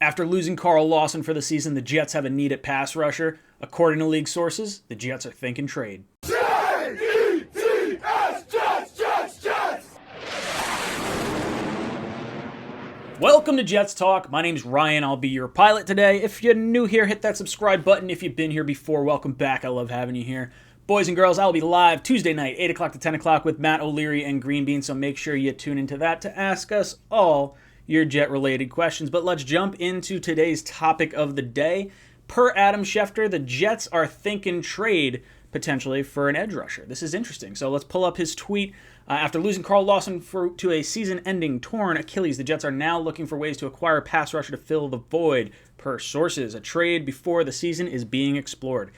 After losing Carl Lawson for the season, the Jets have a need at pass rusher. According to league sources, the Jets are thinking trade. Jets, Jets, Jets! Welcome to Jets Talk. My name's Ryan. I'll be your pilot today. If you're new here, hit that subscribe button. If you've been here before, welcome back. I love having you here. Boys and girls, I'll be live Tuesday night, 8 o'clock to 10 o'clock with Matt O'Leary and Green Bean, so make sure you tune into that to ask us all your Jet-related questions. But let's jump into today's topic of the day. Per Adam Schefter, the Jets are thinking trade potentially for an edge rusher. This is interesting. So let's pull up his tweet. After losing Carl Lawson to a season-ending torn Achilles, the Jets are now looking for ways to acquire a pass rusher to fill the void. Per sources, a trade before the season is being explored.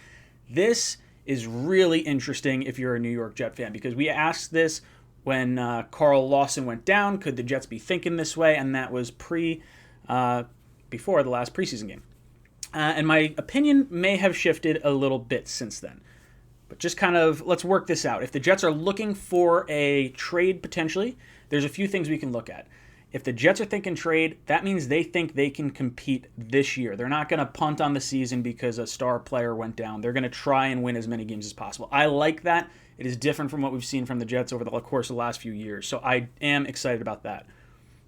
This is really interesting if you're a New York Jet fan, because we asked this when Carl Lawson went down. Could the Jets be thinking this way? And that was before the last preseason game. And my opinion may have shifted a little bit since then. But just kind of, let's work this out. If the Jets are looking for a trade potentially, there's a few things we can look at. If the Jets are thinking trade, that means they think they can compete this year. They're not going to punt on the season because a star player went down. They're going to try and win as many games as possible. I like that. It is different from what we've seen from the Jets over the course of the last few years. So I am excited about that.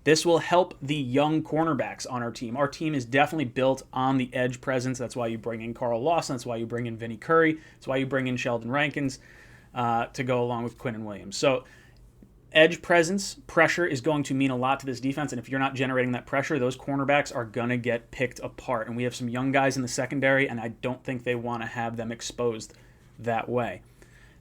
This will help the young cornerbacks on our team. Our team is definitely built on the edge presence. That's why you bring in Carl Lawson. That's why you bring in Vinny Curry. That's why you bring in Sheldon Rankins to go along with Quinnen Williams. So edge presence, pressure is going to mean a lot to this defense. And if you're not generating that pressure, those cornerbacks are going to get picked apart. And we have some young guys in the secondary, and I don't think they want to have them exposed that way.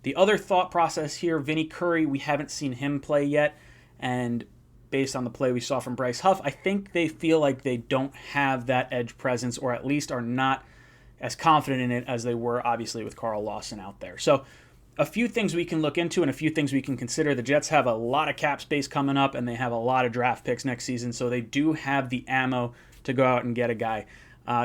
The other thought process here, Vinny Curry, we haven't seen him play yet. And based on the play we saw from Bryce Huff, I think they feel like they don't have that edge presence, or at least are not as confident in it as they were, obviously, with Carl Lawson out there. So a few things we can look into and a few things we can consider. The Jets have a lot of cap space coming up, and they have a lot of draft picks next season, so they do have the ammo to go out and get a guy.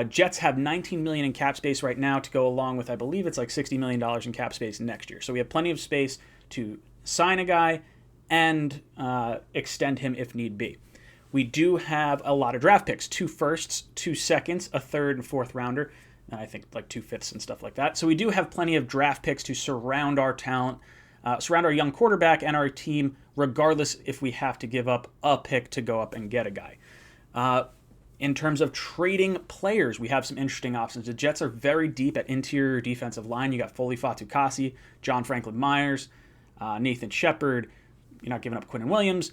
Jets have $19 million in cap space right now to go along with, I believe it's like $60 million in cap space next year. So we have plenty of space to sign a guy and extend him if need be. We do have a lot of draft picks, 2 firsts, 2 seconds, a 3rd and 4th rounder, and I think like 2 5ths and stuff like that. So we do have plenty of draft picks to surround our talent, surround our young quarterback and our team, regardless if we have to give up a pick to go up and get a guy. In terms of trading players, we have some interesting options. The Jets are very deep at interior defensive line. You got Foley Fatukasi, John Franklin Myers, Nathan Shepard. You're not giving up Quinnen Williams.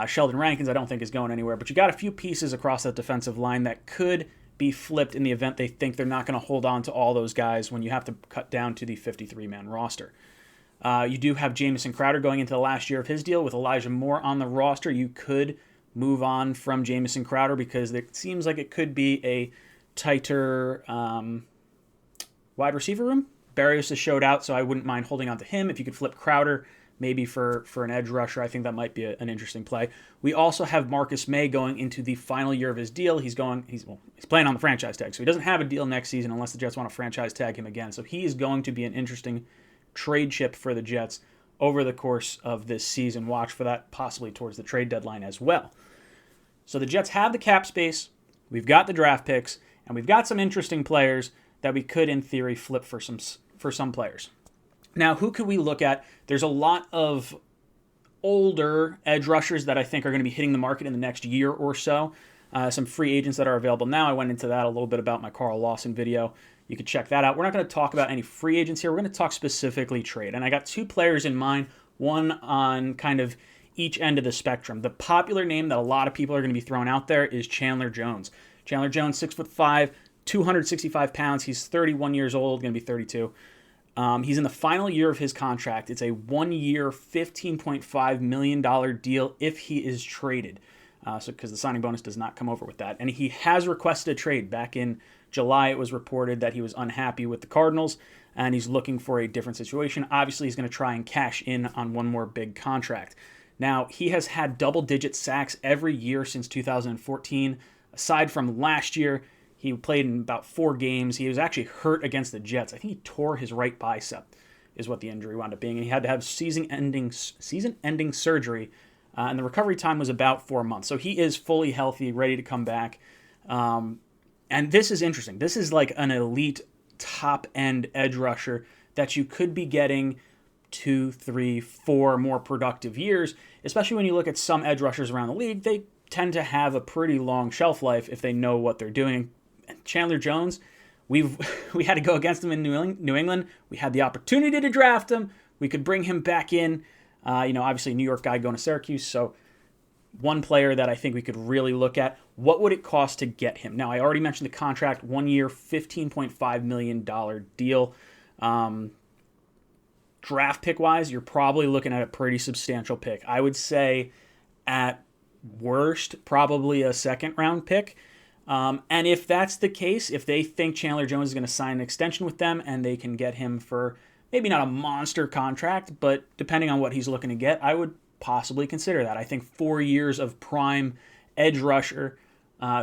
Sheldon Rankins, I don't think, is going anywhere. But you got a few pieces across that defensive line that could be flipped in the event they think they're not going to hold on to all those guys when you have to cut down to the 53-man roster. You do have Jamison Crowder going into the last year of his deal. With Elijah Moore on the roster, you could move on from Jamison Crowder because it seems like it could be a tighter wide receiver room. Barrios has showed out, so I wouldn't mind holding on to him. If you could flip Crowder maybe for an edge rusher, I think that might be an interesting play. We also have Marcus May going into the final year of his deal. He's playing on the franchise tag, so he doesn't have a deal next season unless the Jets want to franchise tag him again. So he is going to be an interesting trade chip for the Jets over the course of this season. Watch for that possibly towards the trade deadline as well. So the Jets have the cap space, we've got the draft picks, and we've got some interesting players that we could, in theory, flip for some players. Now, who could we look at? There's a lot of older edge rushers that I think are going to be hitting the market in the next year or so. Some free agents that are available now. I went into that a little bit about my Carl Lawson video. You can check that out. We're not going to talk about any free agents here. We're going to talk specifically trade. And I got 2 players in mind, one on kind of each end of the spectrum. The popular name that a lot of people are going to be throwing out there is Chandler Jones. Chandler Jones, 6'5", 265 pounds. He's 31 years old, going to be 32. He's in the final year of his contract. It's a 1-year, $15.5 million deal if he is traded. Because the signing bonus does not come over with that. And he has requested a trade. Back in July, it was reported that he was unhappy with the Cardinals, and he's looking for a different situation. Obviously, he's going to try and cash in on one more big contract. Now, he has had double-digit sacks every year since 2014. Aside from last year, he played in about 4 games. He was actually hurt against the Jets. I think he tore his right bicep is what the injury wound up being. And he had to have season-ending surgery, and the recovery time was about 4 months. So he is fully healthy, ready to come back. And this is interesting. This is like an elite top-end edge rusher that you could be getting 2, 3, 4 more productive years, especially when you look at some edge rushers around the league. They tend to have a pretty long shelf life if they know what they're doing. Chandler Jones, we had to go against him in New England. We had the opportunity to draft him. We could bring him back in. Obviously, New York guy going to Syracuse, so one player that I think we could really look at. What would it cost to get him? Now, I already mentioned the contract, 1 year, $15.5 million deal. Draft pick-wise, you're probably looking at a pretty substantial pick. I would say at worst, probably a second-round pick. And if that's the case, if they think Chandler Jones is going to sign an extension with them and they can get him for maybe not a monster contract, but depending on what he's looking to get, I would possibly consider that. I think 4 years of prime edge rusher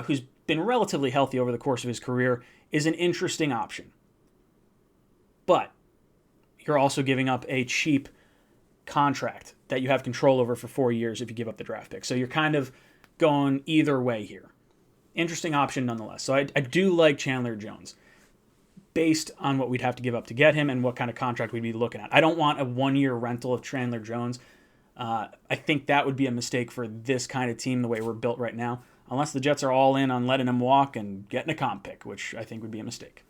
who's been relatively healthy over the course of his career is an interesting option. But you're also giving up a cheap contract that you have control over for 4 years if you give up the draft pick. So you're kind of going either way here. Interesting option nonetheless. So I do like Chandler Jones based on what we'd have to give up to get him and what kind of contract we'd be looking at. I don't want a 1 year rental of Chandler Jones. I think that would be a mistake for this kind of team the way we're built right now, unless the Jets are all in on letting him walk and getting a comp pick, which I think would be a mistake.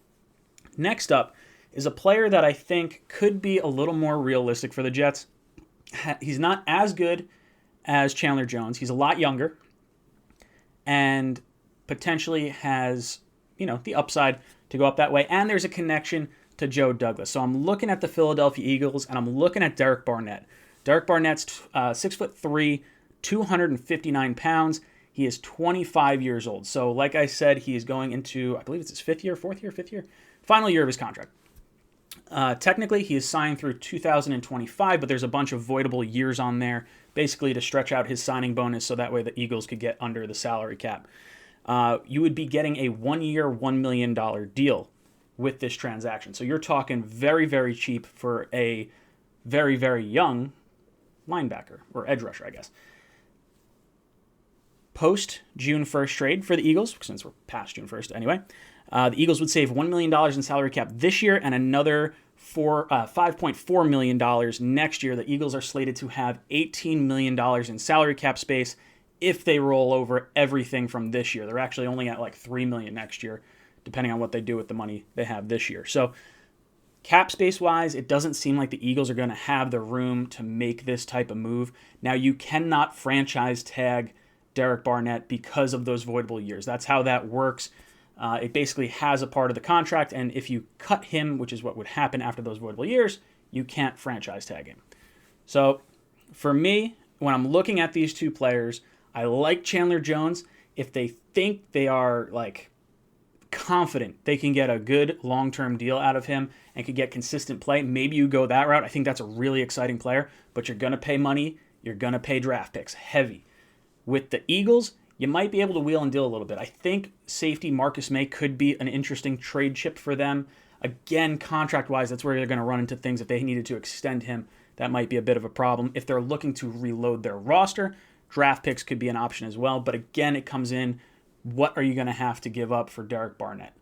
Next up is a player that I think could be a little more realistic for the Jets. He's not as good as Chandler Jones. He's a lot younger and potentially has, the upside to go up that way. And there's a connection to Joe Douglas. So I'm looking at the Philadelphia Eagles and I'm looking at Derek Barnett. Derek Barnett's 6'3", 259 pounds. He is 25 years old. So like I said, he is going into, I believe it's his fifth year, final year of his contract. Technically, he is signed through 2025, but there's a bunch of voidable years on there, basically to stretch out his signing bonus so that way the Eagles could get under the salary cap. You would be getting a 1 year, $1 million deal with this transaction. So you're talking very, very cheap for a very, very young linebacker, or edge rusher, I guess. Post June 1st trade for the Eagles, since we're past June 1st anyway, the Eagles would save $1 million in salary cap this year and another $5.4 million next year. The Eagles are slated to have $18 million in salary cap space if they roll over everything from this year. They're actually only at like $3 million next year, depending on what they do with the money they have this year. So cap space-wise, it doesn't seem like the Eagles are going to have the room to make this type of move. Now, you cannot franchise tag Derek Barnett because of those voidable years. That's how that works. It basically has a part of the contract, and if you cut him, which is what would happen after those voidable years, you can't franchise tag him. So for me, when I'm looking at these two players, I like Chandler Jones. If they think they are like confident they can get a good long-term deal out of him and could get consistent play, maybe you go that route. I think that's a really exciting player, but you're going to pay money. You're going to pay draft picks heavy. With the Eagles, you might be able to wheel and deal a little bit. I think safety Marcus May could be an interesting trade chip for them. Again, contract-wise, that's where they're going to run into things. If they needed to extend him, that might be a bit of a problem. If they're looking to reload their roster, draft picks could be an option as well. But again, it comes in, what are you going to have to give up for Derek Barnett?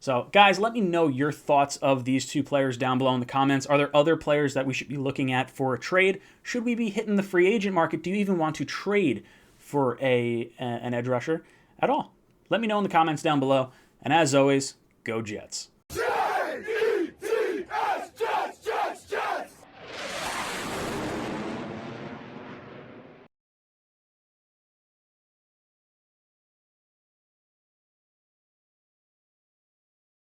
So, guys, let me know your thoughts of these two players down below in the comments. Are there other players that we should be looking at for a trade? Should we be hitting the free agent market? Do you even want to trade for an edge rusher at all? Let me know in the comments down below. And as always, go Jets.